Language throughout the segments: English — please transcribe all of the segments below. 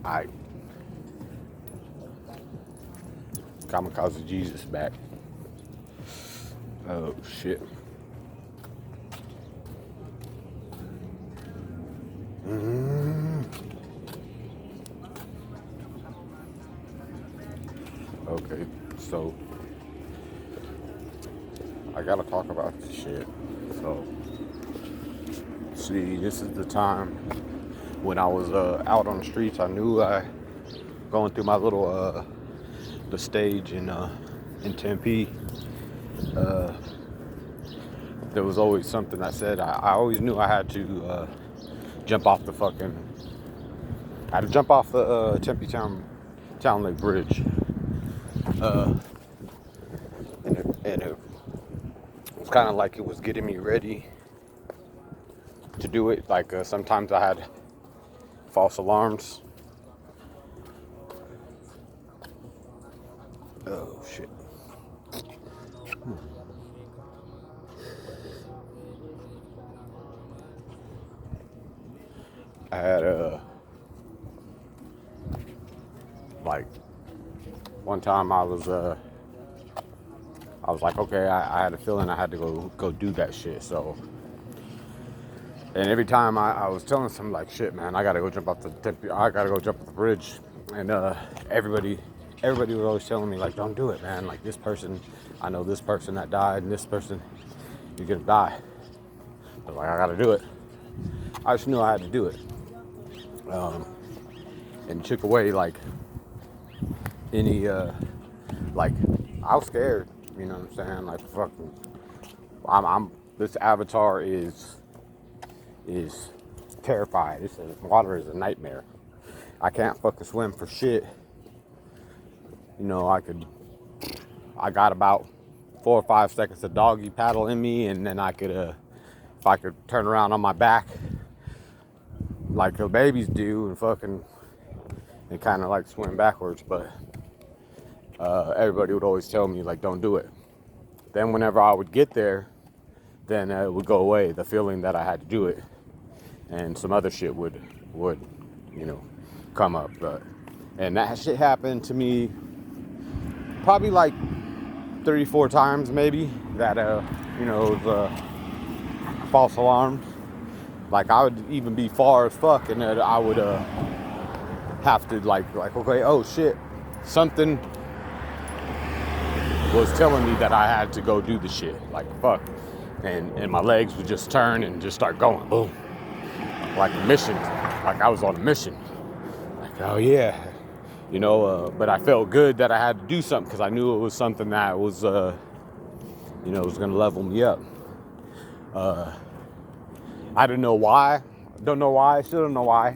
I Kamikaze Jesus back. Oh shit. Okay, so I gotta talk about this shit. So, see, this is the time when I was out on the streets. I knew I going through my little the stage in Tempe. There was always something I said. I always knew I had to jump off the fucking. I had to jump off the Tempe Town Lake Bridge, and it was kind of like it was getting me ready to do it. Like sometimes I had false alarms. Oh shit. I had like one time I was like, okay, I had a feeling I had to go do that shit. So, and every time I was telling some like, shit, man, I gotta go jump off the bridge, and everybody was always telling me like, don't do it, man. Like this person, I know this person that died, and this person, you're gonna die. I was like, I gotta do it. I just knew I had to do it. And took away like any like I was scared, you know what I'm saying? Like fucking I'm this avatar is terrified. This water is a nightmare. I can't fucking swim for shit. You know, I got about 4 or 5 seconds of doggy paddle in me, and then I could if I could turn around on my back like the babies do and fucking and kind of like swim backwards, but everybody would always tell me like, don't do it. Then whenever I would get there, then it would go away, the feeling that I had to do it, and some other shit would you know come up. And that shit happened to me probably like 34 times maybe, that you know, it was false alarms. Like I would even be far as fuck, and I would have to like okay, oh shit, something was telling me that I had to go do the shit. Like fuck, and my legs would just turn and just start going, boom, like a mission, like I was on a mission. Like oh yeah, you know. But I felt good that I had to do something because I knew it was something that was, you know, was gonna level me up. I didn't know why. Don't know why. Still don't know why.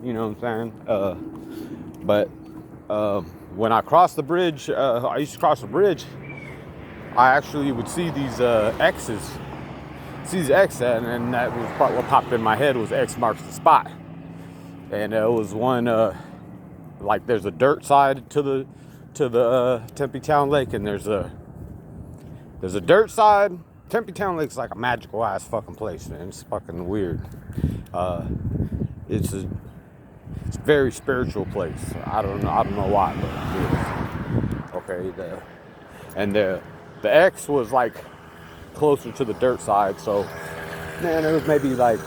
You know what I'm saying? But when I crossed the bridge, I used to cross the bridge. I actually would see these X's. See these X's, and that was what popped in my head was X marks the spot. And it was one like there's a dirt side to the Tempe Town Lake, and there's a dirt side. Tempe Town Lake's like a magical ass fucking place, man. It's fucking weird. It's a very spiritual place. I don't know why, but it is. Okay, the X was like closer to the dirt side, so man, it was maybe like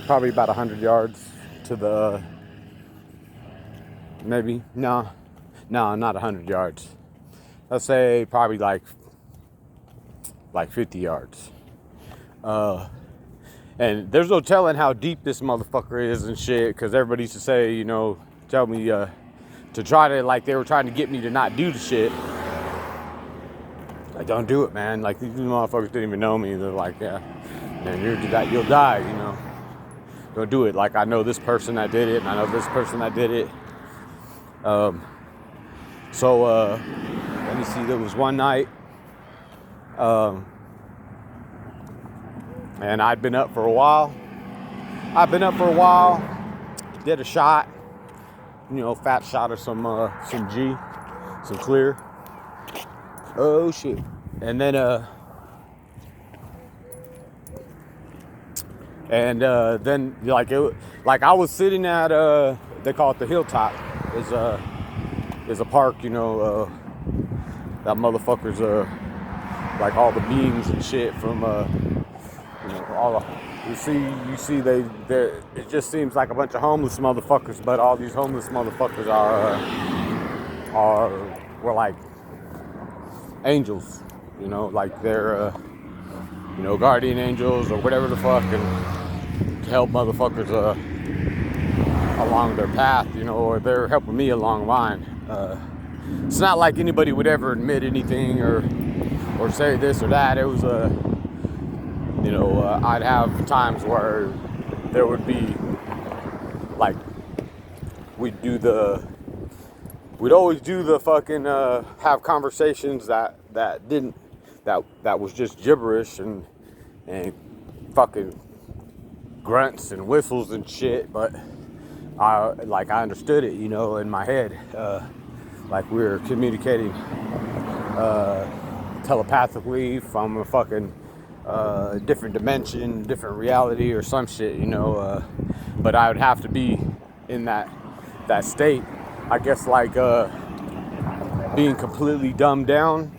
probably about 100 yards to the maybe no, not 100 yards. Let's say probably like 50 yards. And there's no telling how deep this motherfucker is and shit, because everybody used to say, you know, tell me to try to, like, they were trying to get me to not do the shit. Like, don't do it, man. Like, these motherfuckers didn't even know me. They're like, yeah, man, you'll die, you know. Don't do it. Like, I know this person that did it, and I know this person that did it. So, let me see, there was one night, and I'd been up for a while. Did a shot, you know, fat shot of some G, some clear. Oh shit. And then And then like I was sitting at they call it the Hilltop. Is a park, you know. That motherfucker's like all the beams and shit from you know, all the, you see they it just seems like a bunch of homeless motherfuckers, but all these homeless motherfuckers were like angels, you know, like they're you know, guardian angels or whatever the fuck, and to help motherfuckers along their path, you know, or they're helping me along mine. It's not like anybody would ever admit anything or say this or that. It was you know, I'd have times where there would be like we'd always do the fucking have conversations that was just gibberish and fucking grunts and whistles and shit, but I understood it, you know, in my head, like we were communicating telepathically from a fucking different dimension, different reality or some shit, you know, but I would have to be in that state, I guess, like being completely dumbed down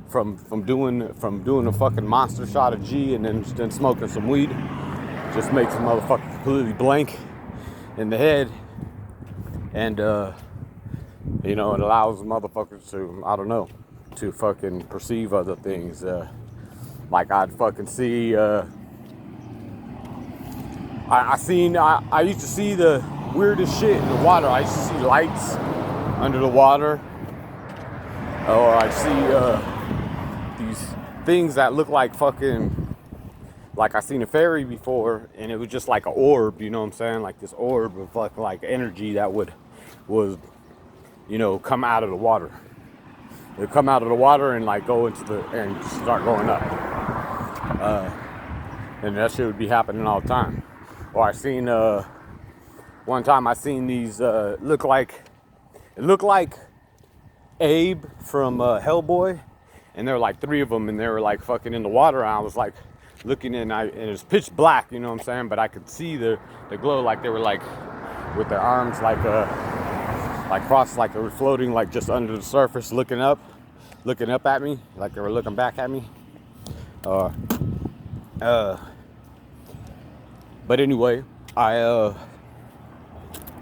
from doing a fucking monster shot of G and then smoking some weed. Just makes a motherfucker completely blank in the head, and you know, it allows motherfuckers to, I don't know, to fucking perceive other things. Like I'd fucking see I used to see the weirdest shit in the water. I used to see lights under the water, or I'd see these things that look like fucking, like I seen a ferry before, and it was just like an orb, you know what I'm saying? Like this orb of like energy that was, you know, come out of the water. It'd come out of the water and like go into and start going up. And that shit would be happening all the time. Or I seen one time I seen these it looked like Abe from Hellboy, and there were like 3 of them, and they were like fucking in the water, and I was like looking in, and it was pitch black, you know what I'm saying, but I could see the glow, like they were like with their arms like crossed, like they were floating like just under the surface, looking up at me, like they were looking back at me. But anyway,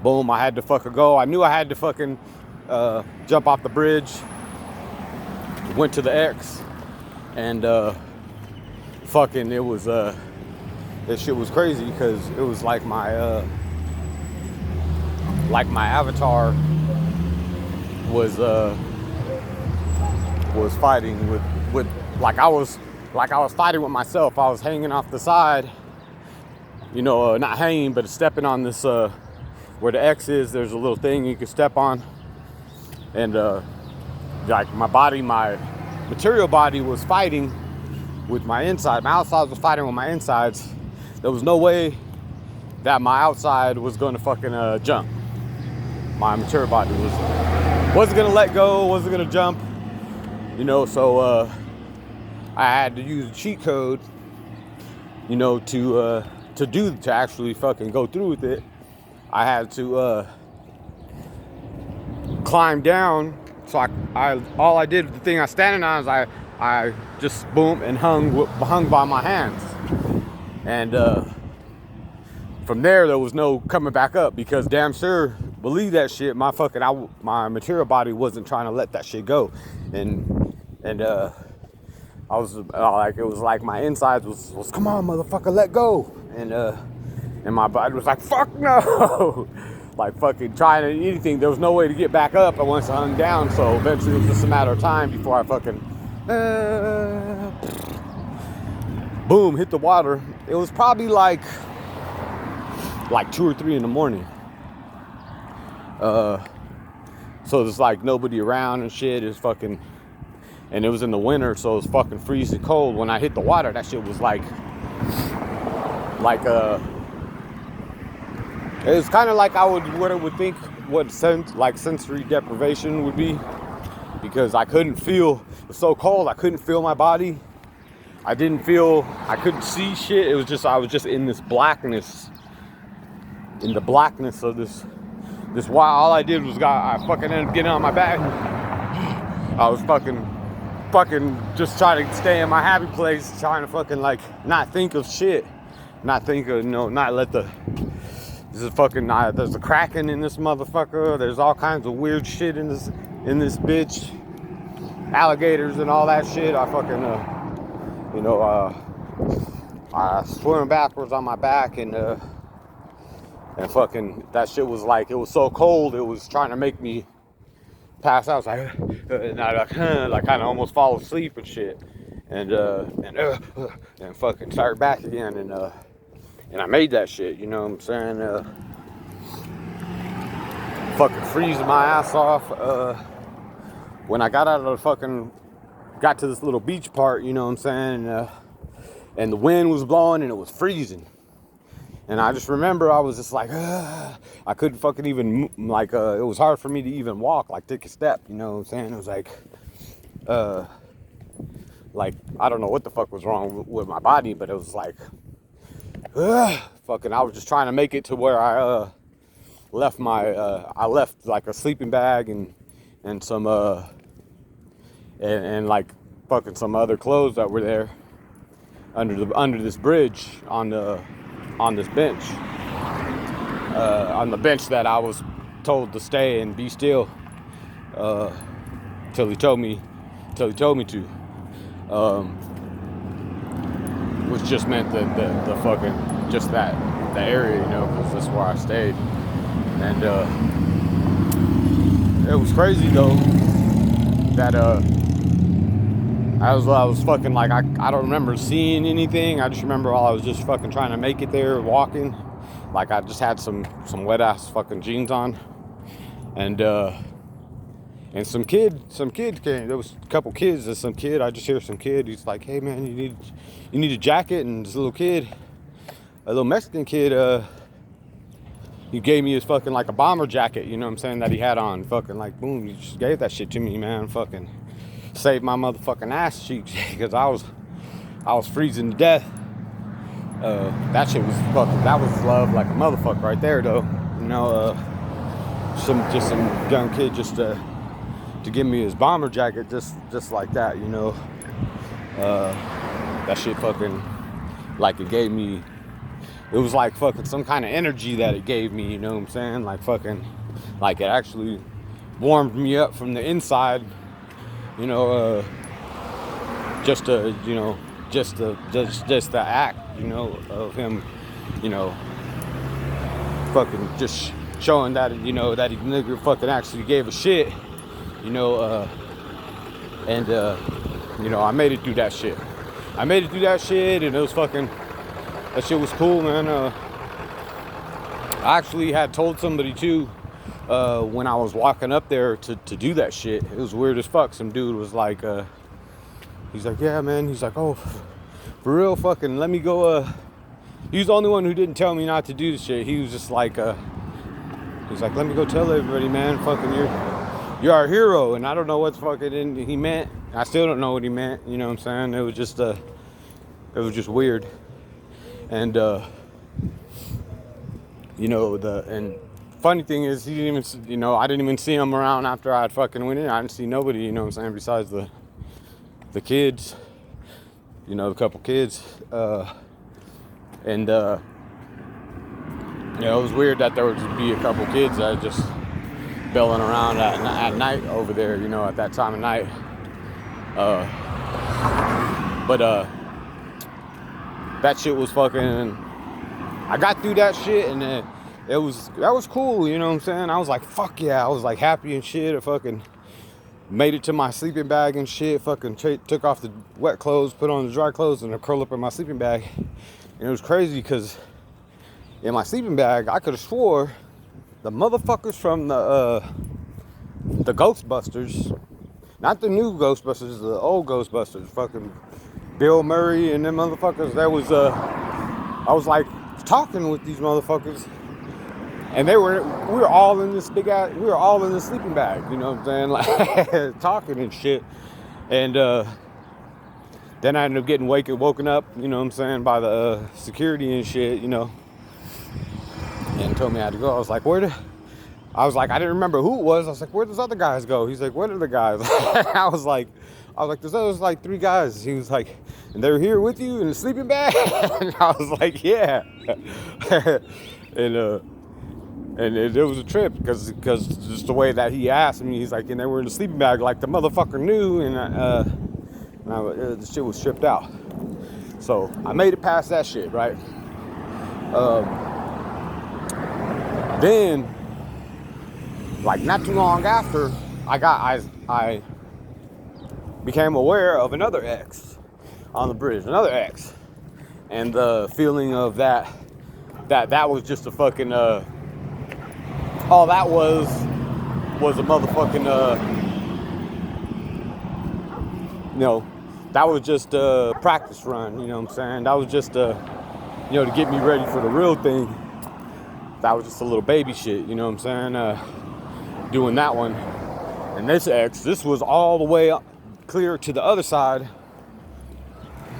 boom, I had to fucking go. I knew I had to fucking jump off the bridge. Went to the X, and fucking it was this shit was crazy, because it was like my avatar was fighting with like I was fighting with myself. I was hanging off the side, you know, not hanging, but stepping on this where the X is. There's a little thing you can step on, and like my material body was fighting with my inside. My outside was fighting with my insides. There was no way that my outside was going to fucking jump. My material body wasn't going to let go, wasn't going to jump, you know. So I had to use a cheat code, you know, to actually fucking go through with it. I had to climb down. So all I did, the thing I was standing on, is I just boom and hung by my hands, and from there was no coming back up, because damn sure, believe that shit, my material body wasn't trying to let that shit go, and I was like, it was like my insides was come on motherfucker, let go, and my body was like, fuck no. Like fucking trying to anything. There was no way to get back up once I hung down, so eventually it was just a matter of time before I fucking boom, hit the water. It was probably like 2 or 3 in the morning. So there's like nobody around and shit. It's fucking, and it was in the winter, so it was fucking freezing cold. When I hit the water, that shit was like it was kind of like what I would think sensory deprivation would be, because I couldn't feel, it was so cold, I couldn't feel my body. I didn't feel, I couldn't see shit. It was just, I was just in this blackness, in the blackness of this wild. All I did was I fucking ended up getting on my back. I was fucking just trying to stay in my happy place, trying to fucking like not think of shit, not think of, not let the, this is fucking, there's a kraken in this motherfucker. There's all kinds of weird shit in this bitch, alligators and all that shit. I fucking I swim backwards on my back and fucking that shit was like, it was so cold, it was trying to make me pass out. I was like, and I like kind of almost fall asleep and shit, and fucking start back again, and I made that shit, you know what I'm saying? Fucking freezing my ass off. When I got out of the fucking, got to this little beach part, you know what I'm saying? And the wind was blowing and it was freezing. And I just remember I was just like, I couldn't fucking even, like, it was hard for me to even walk, like take a step, you know what I'm saying? It was like, I don't know what the fuck was wrong with my body, but it was like, fucking, I was just trying to make it to where I left my, I left like a sleeping bag and some, and like fucking some other clothes that were there under this bridge on this bench, on the bench that I was told to stay and be still, till he told me to, which just meant the fucking, just the area, you know, because that's where I stayed. And it was crazy though that I was fucking like, I don't remember seeing anything. I just remember I was just fucking trying to make it there, walking. Like I just had some wet ass fucking jeans on, and some kid came. There was a couple kids. There's some kid. I just hear some kid. He's like, "Hey man, you need a jacket." And this little kid, a little Mexican kid, he gave me his fucking like a bomber jacket. You know what I'm saying, that he had on. Fucking like, boom, he just gave that shit to me, man. Fucking saved my motherfucking ass cheeks because I was freezing to death. That shit was fucking, that was love like a motherfucker right there though. You know, some young kid just to give me his bomber jacket just like that, you know. That shit fucking, like it gave me, it was like fucking some kind of energy that it gave me, you know what I'm saying? Like fucking, like it actually warmed me up from the inside. You know, just the act, you know, of him, you know, fucking just showing that, you know, that he nigga fucking actually gave a shit, you know, and you know, I made it through that shit. And it was fucking, that shit was cool, man. I actually had told somebody too, when I was walking up there to do that shit. It was weird as fuck. Some dude was like, he's like, yeah, man. He's like, oh, for real, fucking, let me go. He was the only one who didn't tell me not to do this shit. He was just like, he's like, let me go tell everybody, man. Fucking, you're our hero. And I don't know what fucking he meant. I still don't know what he meant. You know what I'm saying? It was just weird. And you know, and funny thing is, he didn't even, you know, I didn't even see him around after I had fucking went in. I didn't see nobody, you know what I'm saying, besides the kids, you know, a couple kids, and you know, it was weird that there would be a couple kids that just belling around at night over there, you know, at that time of night, but that shit was fucking, I got through that shit, and then that was cool, you know what I'm saying? I was like, fuck yeah, I was like happy and shit. I fucking made it to my sleeping bag and shit, fucking took off the wet clothes, put on the dry clothes, and I curled up in my sleeping bag. And it was crazy because in my sleeping bag, I could have swore the motherfuckers from the Ghostbusters, not the new Ghostbusters, the old Ghostbusters, fucking Bill Murray and them motherfuckers, that was, I was like talking with these motherfuckers, and we were all in this big ass, we were all in this sleeping bag, you know what I'm saying, like talking and shit, and Then I ended up getting woken up, you know what I'm saying, by the security and shit, you know, and told me I had to go. I was like, I didn't remember who it was. I was like, where does other guys go? He's like, what are the guys? I was like, there's like 3 guys. He was like, and they're here with you in a sleeping bag? And I was like, yeah. And it was a trip because just the way that he asked me, he's like, and they were in a sleeping bag like the motherfucker knew, and the shit was stripped out. So I made it past that shit, right? Then, like not too long after, I became aware of another ex on the bridge, another ex, and the feeling of that was just a fucking all that was a motherfucking you know, that was just a practice run, you know what I'm saying? That was just you know, to get me ready for the real thing. That was just a little baby shit, you know what I'm saying? Doing that one. And this was all the way up, clear to the other side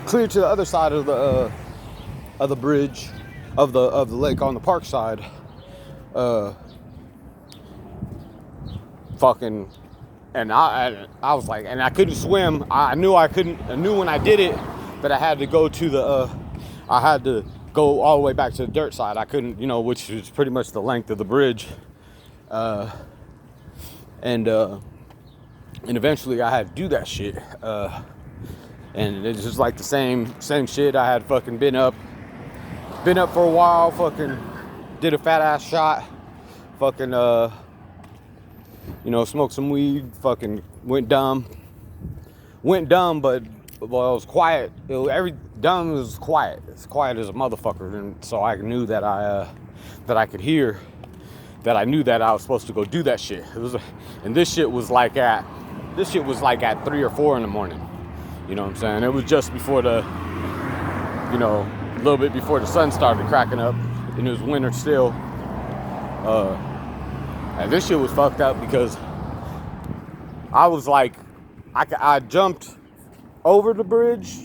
of the bridge, of the lake on the park side. Fucking, and I was like, and I couldn't swim. I knew when I did it that I had to go to I had to go all the way back to the dirt side. I couldn't, you know, which is pretty much the length of the bridge. And eventually I had to do that shit. And it's just like the same shit. I had fucking been up for a while, fucking did a fat ass shot, fucking you know, smoked some weed, fucking went dumb, but well, it was quiet. Dumb was quiet. It's quiet as a motherfucker, and so I knew that I could hear, that I knew that I was supposed to go do that shit. And this shit was like at 3 or 4 in the morning. You know what I'm saying? It was just before a little bit before the sun started cracking up, and it was winter still. And this shit was fucked up because I was like, I jumped over the bridge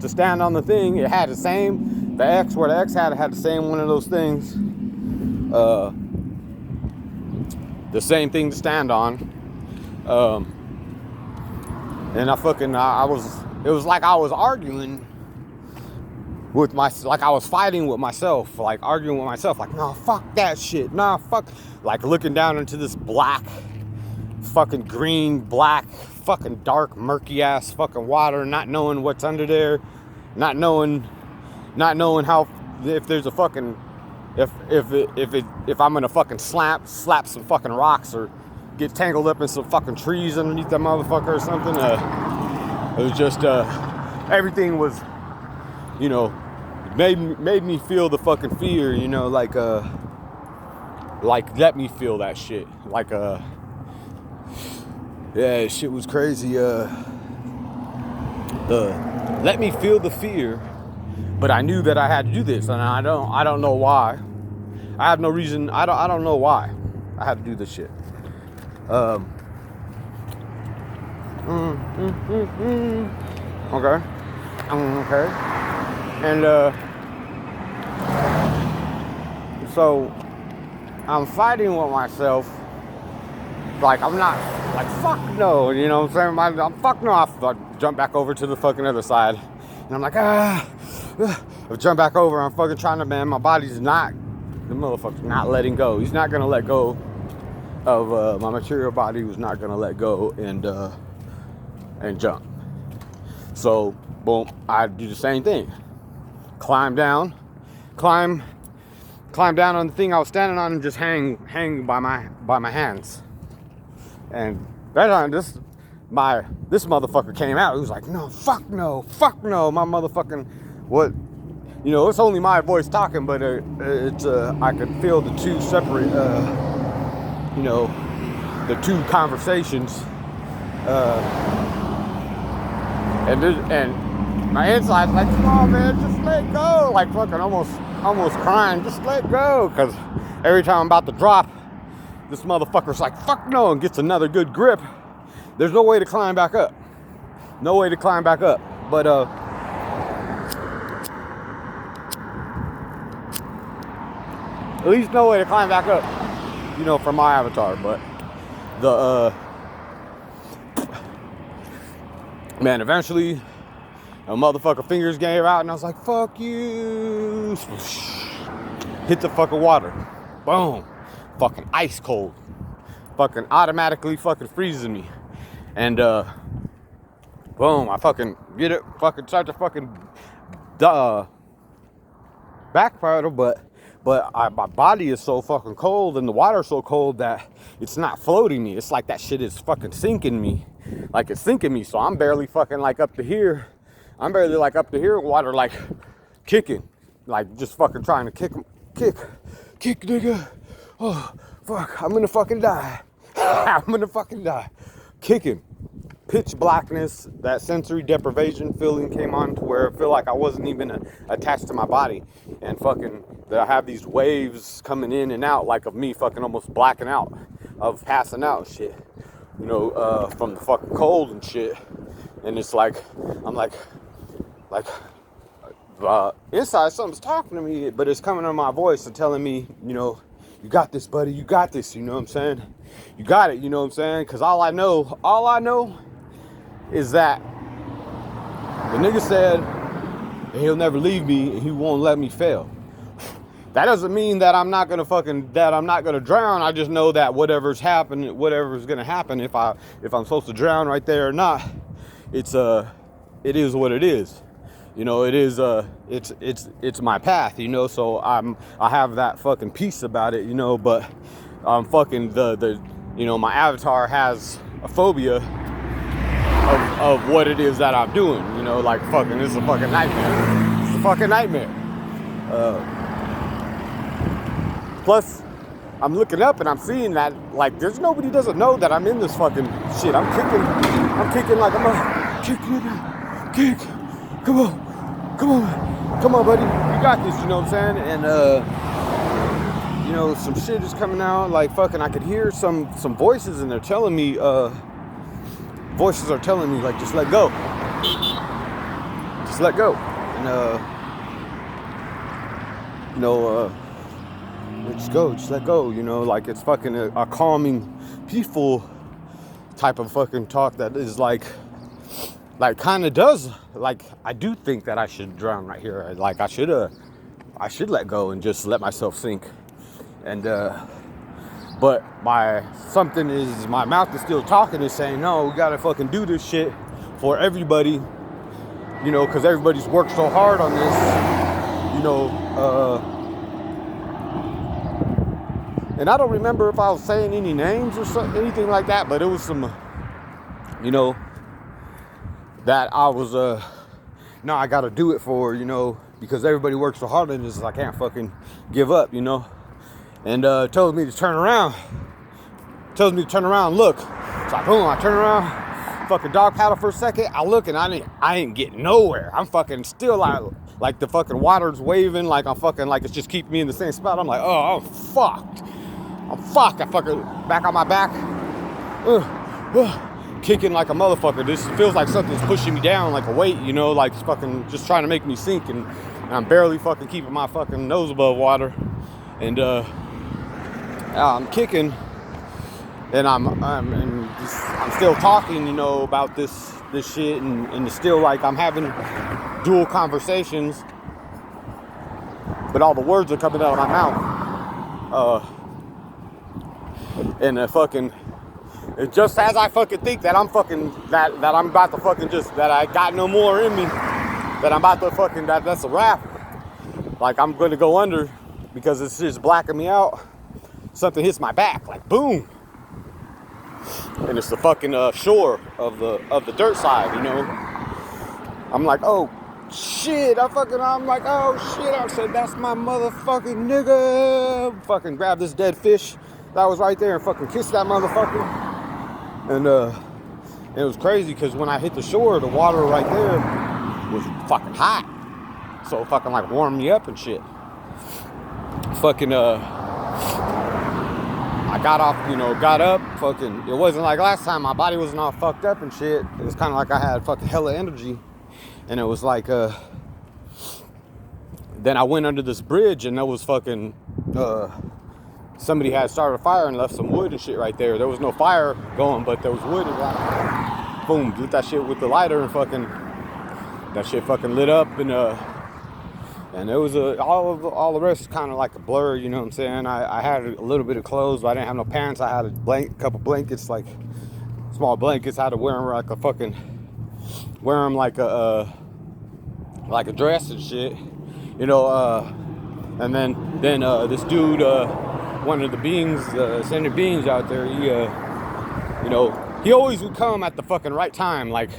to stand on the thing. It had the X where the X had the same one of those things. The same thing to stand on. And it was like I was arguing with like I was fighting with myself, like arguing with myself, like, no, fuck that shit, nah, fuck, like looking down into this black, fucking green, black, fucking dark, murky ass fucking water, not knowing what's under there, not knowing how, if there's a fucking, if I'm gonna fucking slap some fucking rocks or get tangled up in some fucking trees underneath that motherfucker or something. It was just everything was, you know, made me feel the fucking fear, you know, like let me feel that shit, like yeah, shit was crazy. Let me feel the fear, but I knew that I had to do this, and I don't know why. I have no reason. I don't know why I had to do this shit. Okay. Okay. And so I'm fighting with myself. Like, I'm not, like, fuck no, you know what I'm saying? I'm fuck no. I jump back over to the fucking other side. And I'm like, I jump back over. I'm fucking trying to, man, my body's not, the motherfucker's not letting go. He's not going to let go of, my material body was not going to let go and jump. So, boom, I do the same thing. Climb down on the thing I was standing on and just hang by my hands. And that time, this motherfucker came out. He was like, no, fuck no, my motherfucking, what, you know, it's only my voice talking, but it's I could feel the two separate, you know, the two conversations, and my inside's like, come on, man, just let go, like fucking almost crying, just let go, because every time I'm about to drop, this motherfucker's like, fuck no, and gets another good grip. There's no way to climb back up. No way to climb back up. But at least no way to climb back up, you know, from my avatar. But the man, eventually a motherfucker fingers gave out and I was like, fuck you. Hit the fucking water. Boom. Fucking ice cold. Fucking automatically fucking freezes me. And boom, I fucking get it, fucking start to fucking back pedal, but my body is so fucking cold and the water's so cold that it's not floating me. It's like that shit is fucking sinking me. Like it's sinking me. So I'm barely fucking like up to here. I'm barely like up to here in water, like kicking. Like just fucking trying to kick, nigga. Oh, fuck, I'm gonna fucking die. I'm gonna fucking die. Kicking. Pitch blackness, that sensory deprivation feeling came on to where I feel like I wasn't even attached to my body. And fucking, I have these waves coming in and out, like of me fucking almost blacking out, of passing out and shit. You know, from the fucking cold and shit. And it's like, I'm like, inside something's talking to me, but it's coming on my voice and telling me, you know, you got this, buddy, you got this, you know what I'm saying? You got it, you know what I'm saying? Because all I know is that the nigga said he'll never leave me and he won't let me fail. That doesn't mean that I'm not gonna drown. I just know that whatever's gonna happen, if I'm supposed to drown right there or not, it is what it is. You know, it is it's my path, you know, so I have that fucking peace about it, you know, but fucking the you know, my avatar has a phobia of what it is that I'm doing, you know, like fucking, it's a fucking nightmare. It's a fucking nightmare. Plus, I'm looking up and I'm seeing that, like, there's nobody doesn't know that I'm in this fucking shit. I'm kicking like I'm a kick. Come on, buddy. You got this, you know what I'm saying? And you know, some shit is coming out, like fucking, I could hear some voices and they're telling me, voices are telling me, like, just let go. Just let go. And, you know, just let go, you know, like it's fucking a calming, peaceful type of fucking talk that is like kind of does, like, I do think that I should drown right here. Like, I should let go and just let myself sink. And, but my mouth is still talking and saying, no, we gotta fucking do this shit for everybody, you know, because everybody's worked so hard on this, you know, and I don't remember if I was saying any names or something, anything like that, but it was some, you know, that I was, no, I gotta do it for, you know, because everybody works so hard on this, I can't fucking give up, you know. And tells me to turn around. Tells me to turn around and look. So boom, I turn around, fucking dog paddle for a second. I look and I ain't getting nowhere. I'm fucking still like the fucking water's waving, like I'm fucking, like it's just keeping me in the same spot. I'm like, oh, I'm fucked. I fucking back on my back. Kicking like a motherfucker. This feels like something's pushing me down like a weight, you know, like it's fucking just trying to make me sink, and I'm barely fucking keeping my fucking nose above water. And I'm kicking, and I'm still talking, you know, about this shit, and it's still like I'm having dual conversations, but all the words are coming out of my mouth. And fucking, it just as I fucking think that I'm fucking, that I'm about to fucking just, that I got no more in me, that I'm about to fucking, that's a wrap. Like I'm gonna go under because it's just blacking me out. Something hits my back, like boom. And it's the fucking shore of the dirt side, you know. I'm like, oh shit, I'm like, oh shit, I said, that's my motherfucking nigga. Fucking grab this dead fish that was right there and fucking kiss that motherfucker. And it was crazy because when I hit the shore, the water right there was fucking hot. So it fucking like warmed me up and shit. Fucking I got up, fucking, it wasn't like last time, my body wasn't all fucked up and shit. It was kind of like I had fucking hella energy. And it was like, then I went under this bridge, and there was fucking, somebody had started a fire and left some wood and shit right there. There was no fire going, but there was wood, and like, boom, lit that shit with the lighter, and fucking, that shit fucking lit up, and it was all the rest is kind of like a blur, you know what I'm saying? I had a little bit of clothes, but I didn't have no pants. I had a couple blankets, like small blankets. I had to wear them like a dress and shit, you know. And then this dude, one of the beings, senior beings out there, he, you know, he always would come at the fucking right time. Like,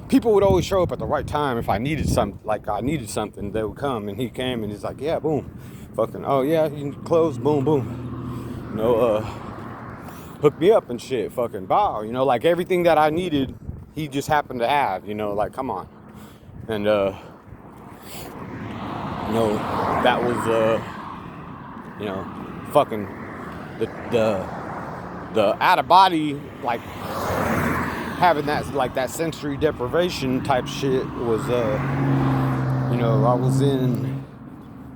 people would always show up at the right time. If I needed something, they would come, and he came, and he's like, yeah, boom, fucking, oh yeah, you need clothes, boom, boom, you know, hook me up and shit, fucking bow, you know, like everything that I needed, he just happened to have, you know, like, come on. And, you know, that was, you know, fucking, the out of body, like, having that, like, that sensory deprivation type shit was, you know,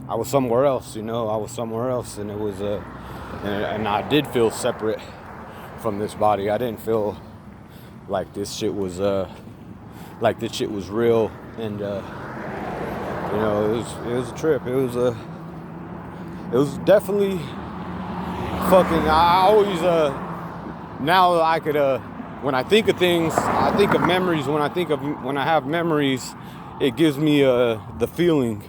I was somewhere else, you know, and it was, and I did feel separate from this body. I didn't feel like this shit was real, and, you know, it was a trip. It was definitely fucking, I always, now I could, when I think of things, I think of memories. When I have memories, it gives me the feeling,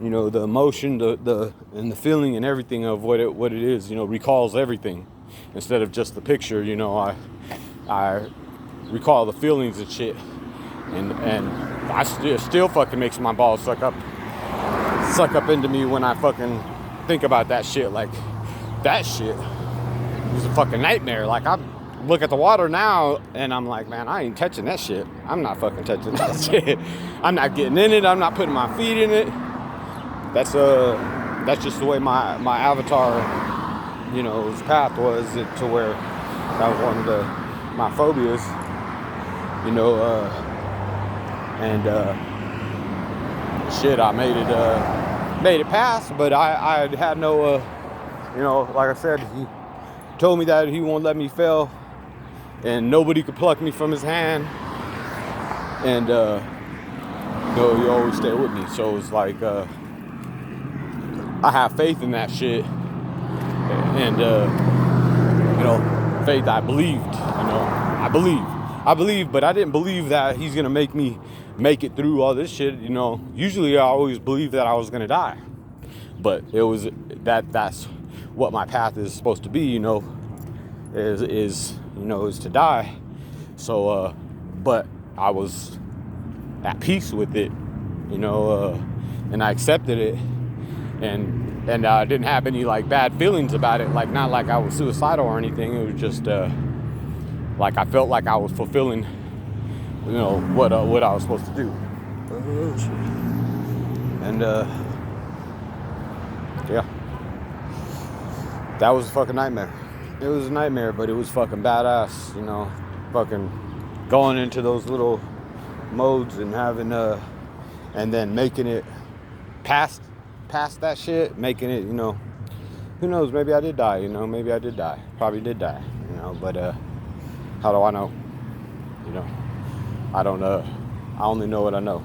you know, the emotion, and the feeling and everything of what it is, you know, recalls everything instead of just the picture, you know. I recall the feelings and shit, and I still fucking makes my balls suck up into me when I fucking think about that shit. Like, that shit was a fucking nightmare. Like, I look at the water now and I'm like, man, I ain't touching that shit. I'm not fucking touching that shit. I'm not getting in it. I'm not putting my feet in it. That's just the way my avatar, you know, his path was, to where that was one of my phobias, you know, and shit, I made it past, but I had no, you know, like I said, he told me that he won't let me fail, and nobody could pluck me from his hand, and you know, he always stay with me. So it's like, I have faith in that shit, and you know, faith. I believed, you know, I believe, but I didn't believe that he's gonna make me make it through all this shit, you know. Usually I always believed that I was gonna die, but it was that's what my path is supposed to be, you know, is to die. So but I was at peace with it, you know, and I accepted it, and I didn't have any like bad feelings about it, like not like I was suicidal or anything. It was just like I felt like I was fulfilling, you know, what I was supposed to do. And yeah, that was a fucking nightmare. It was a nightmare, but it was fucking badass, you know, fucking going into those little modes and having and then making it past that shit, making it, you know, who knows, maybe I did die, you know, probably did die, you know, but how do I know, you know? I don't I only know what I know.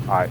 All right.